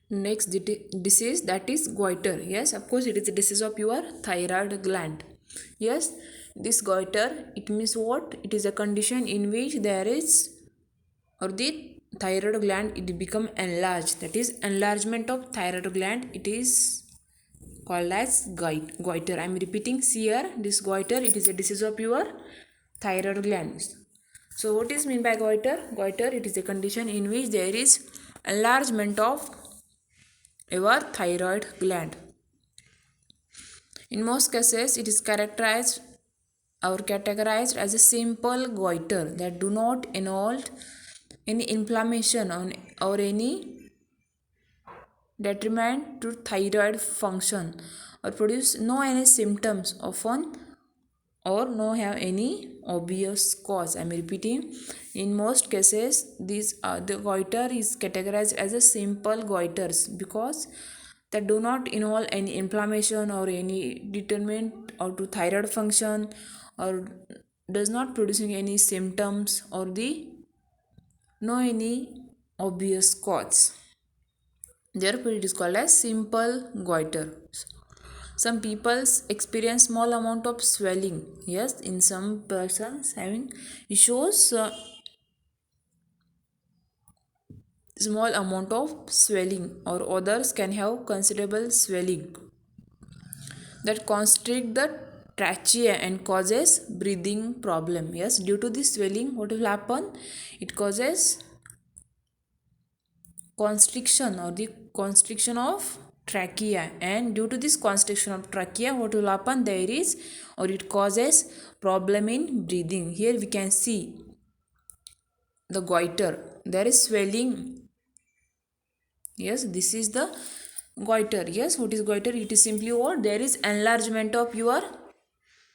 Next disease, that is goiter. Yes, of course it is a disease of your thyroid gland. Yes, this goiter, it means what? It is a condition in which there is, or the thyroid gland, it become enlarged. That is enlargement of thyroid gland. It is called as goiter. I am repeating here, this goiter, it is a disease of your thyroid glands. So what is mean by goiter? Goiter, it is a condition in which there is enlargement of your thyroid gland. In most cases, it is characterized or categorized as a simple goiter that do not involve any inflammation or any detriment to thyroid function, or produce no any symptoms often, or no have any obvious cause. I am repeating, in most cases the goiter is categorized as a simple goiters because that do not involve any inflammation or any detriment or to thyroid function, or does not producing any symptoms, or the no any obvious cause. Therefore it is called as simple goiter. Some people experience small amount of swelling. Yes, in some persons having issues, small amount of swelling, or others can have considerable swelling that constrict the trachea and causes breathing problem. Yes, due to this swelling, what will happen? It causes constriction, or the constriction of trachea, and due to this constriction of trachea, what will happen? There is, or it causes problem in breathing. Here we can see the goiter, there is swelling. Yes, this is the goiter. Yes, what is goiter? It is simply what? There is enlargement of your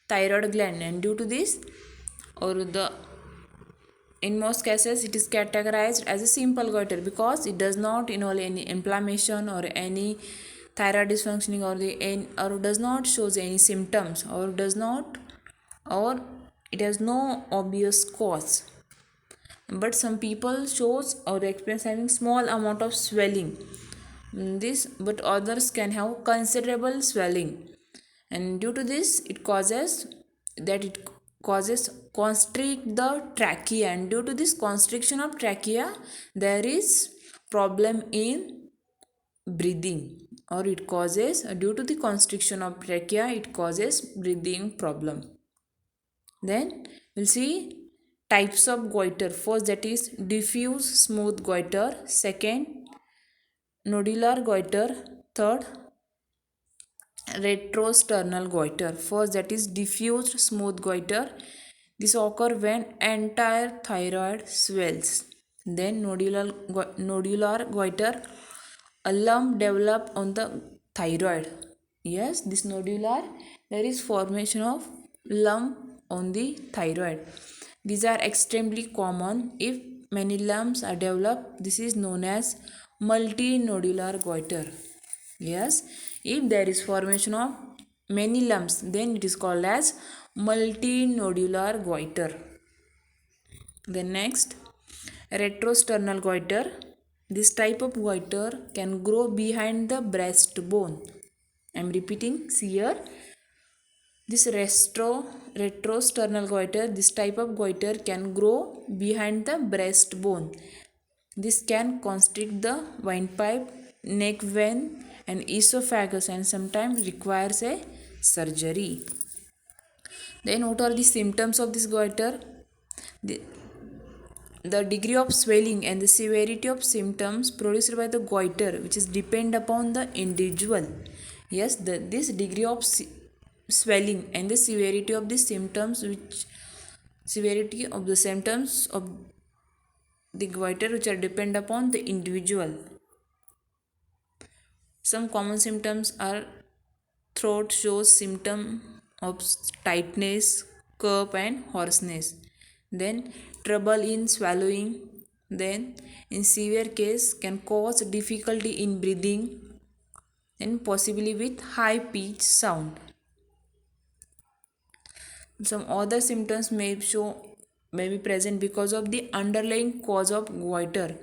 thyroid gland, and due to this, or the in most cases, it is categorized as a simple goiter because it does not involve any inflammation or any thyroid dysfunctioning, or does not shows any symptoms, or does not, or it has no obvious cause. But some people shows or experience having small amount of swelling. This, but others can have considerable swelling, and due to this, it causes constrict the trachea, and due to this constriction of trachea, there is problem in breathing, or it causes, due to the constriction of trachea, it causes breathing problem. Then we'll see types of goiter. First, that is diffuse smooth goiter. Second, nodular goiter. Third, retrosternal goiter. First, that is diffused smooth goiter. This occur when entire thyroid swells. Then nodular goiter, a lump develop on the thyroid. Yes, this nodular, there is formation of lump on the thyroid. These are extremely common. If many lumps are developed, this is known as multinodular goiter. Yes, if there is formation of many lumps, then it is called as multinodular goiter. Then next, retrosternal goiter. This type of goiter can grow behind the breastbone. I am repeating here. This retrosternal goiter, this type of goiter can grow behind the breastbone. This can constrict the windpipe, neck vein, and esophagus, and sometimes requires a surgery. Then what are the symptoms of this goiter? The, the degree of swelling and the severity of symptoms produced by the goiter, which is depend upon the individual. Yes, this degree of swelling and the severity of the symptoms, which severity of the symptoms of the goiter, which are depend upon the individual. Some common symptoms are throat shows symptom of tightness, cough and hoarseness. Then trouble in swallowing. Then in severe case can cause difficulty in breathing, and possibly with high pitch sound. Some other symptoms may show may be present because of the underlying cause of goiter,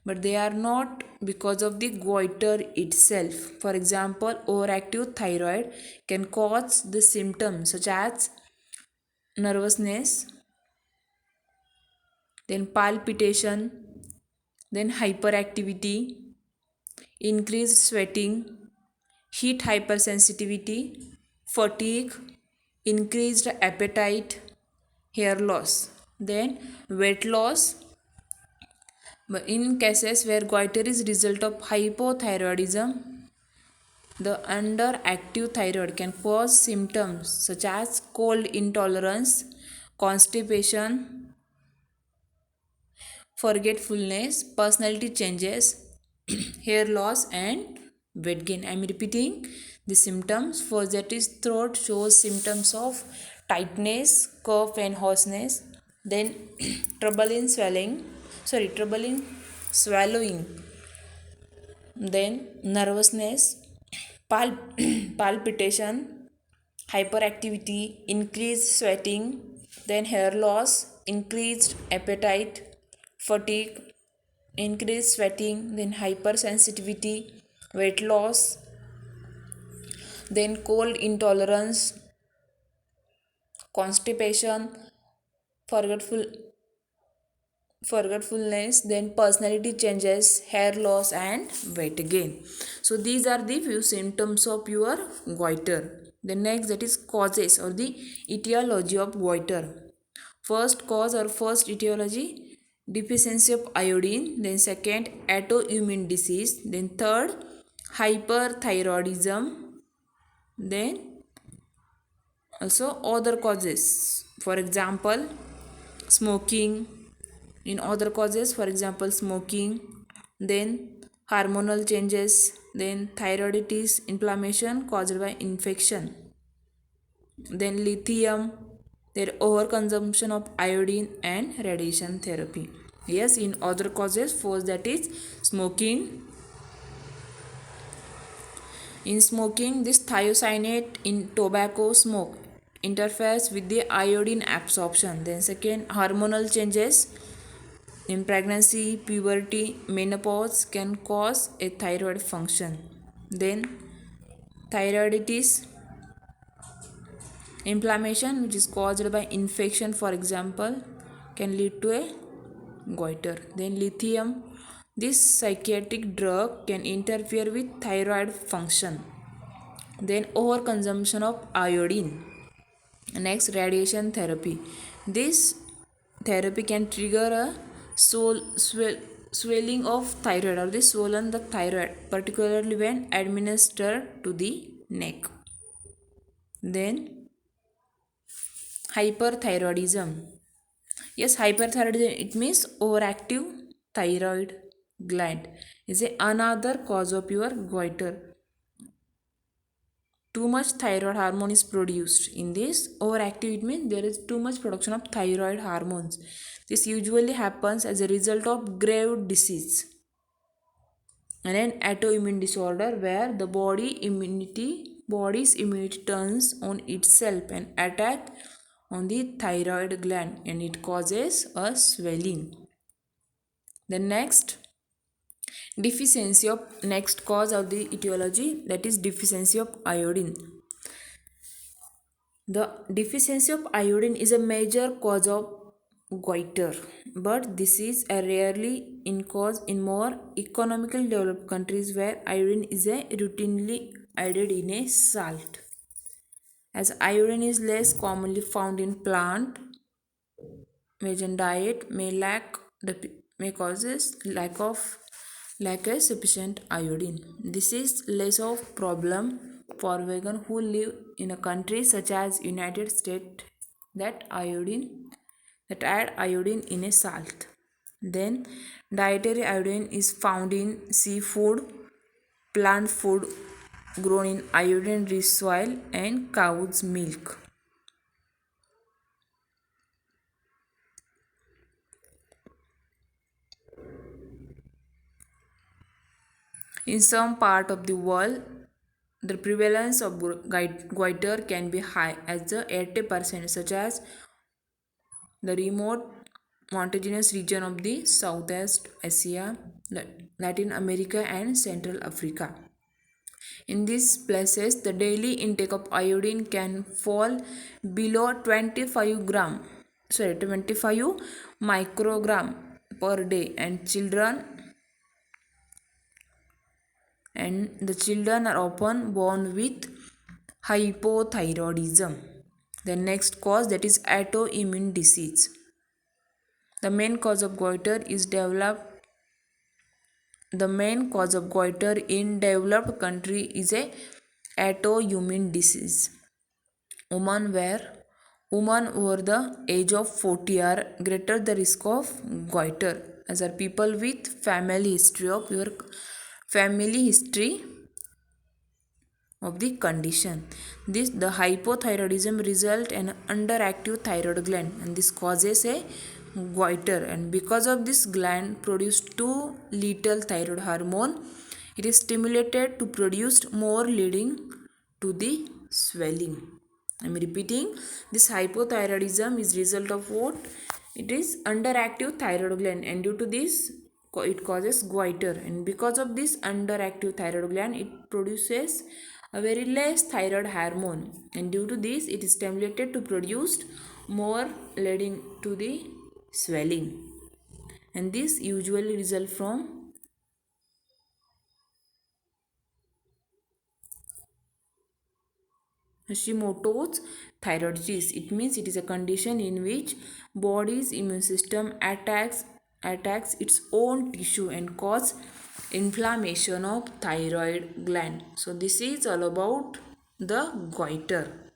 but they are not because of the goiter itself. For example, overactive thyroid can cause the symptoms such as nervousness, then palpitation, then hyperactivity, increased sweating, heat hypersensitivity, fatigue, increased appetite, hair loss. Then weight loss. But in cases where goiter is result of hypothyroidism, the underactive thyroid can cause symptoms such as cold intolerance, constipation, forgetfulness, personality changes, hair loss, and weight gain. I am repeating the symptoms. First, that is throat shows symptoms of tightness, cough, and hoarseness. Then, trouble in swallowing. Then, nervousness, palpitation, hyperactivity, increased sweating, then hair loss, increased appetite, fatigue, increased sweating, then hypersensitivity, weight loss, then cold intolerance, constipation, forgetful forgetfulness, then personality changes, hair loss, and weight gain. So these are the few symptoms of your goiter. The next, that is causes or the etiology of goiter. First cause or first etiology, deficiency of iodine. Then second, autoimmune disease. Then third, hyperthyroidism. Then also other causes, for example smoking. In other causes, for example smoking, then hormonal changes, then thyroiditis, inflammation caused by infection, then lithium, their overconsumption of iodine, and radiation therapy. Yes, in other causes, first that is smoking. In smoking, this thiocyanate in tobacco smoke interferes with the iodine absorption. Then second, hormonal changes in pregnancy, puberty, menopause can cause a thyroid function. Then thyroiditis, inflammation which is caused by infection, for example, can lead to a goiter. Then lithium, this psychiatric drug can interfere with thyroid function. Then overconsumption of iodine. Next, radiation therapy. This therapy can trigger a swelling of thyroid or the swollen the thyroid, particularly when administered to the neck. Then hyperthyroidism. Yes, hyperthyroidism, it means overactive thyroid gland is another cause of your goiter. Too much thyroid hormone is produced. In this overactive, it means there is too much production of thyroid hormones. This usually happens as a result of grave disease and an autoimmune disorder where the body's immunity turns on itself and attack on the thyroid gland, and it causes a swelling. The next deficiency of next cause of the etiology, that is deficiency of iodine. The deficiency of iodine is a major cause of goiter, but this is a rarely in cause in more economically developed countries where iodine is a routinely added in a salt. As iodine is less commonly found in plant, vegan diet may causes lack of sufficient iodine. This is less of problem for vegan who live in a country such as United States that add iodine in a salt. Then dietary iodine is found in seafood, plant food grown in iodine rich soil, and cow's milk. In some part of the world, the prevalence of goiter can be high as the 80%, such as the remote mountainous region of the Southeast Asia, Latin America and Central Africa. In these places, the daily intake of iodine can fall below 25 microgram per day, and the children are often born with hypothyroidism. The next cause, that is autoimmune disease. The main cause of goiter in developed country is a autoimmune disease. Women over the age of 40 are greater the risk of goiter, as are people with family history of the condition. The hypothyroidism result in underactive thyroid gland, and this causes a goiter, and because of this gland produce too little thyroid hormone, it is stimulated to produce more, leading to the swelling. I am repeating, this hypothyroidism is result of what? It is underactive thyroid gland, and due to this it causes goiter, and because of this underactive thyroid gland it produces a very less thyroid hormone, and due to this it is stimulated to produce more, leading to the swelling, and this usually result from Hashimoto's thyroiditis. It means it is a condition in which body's immune system attacks its own tissue and cause inflammation of thyroid gland. So this is all about the goiter.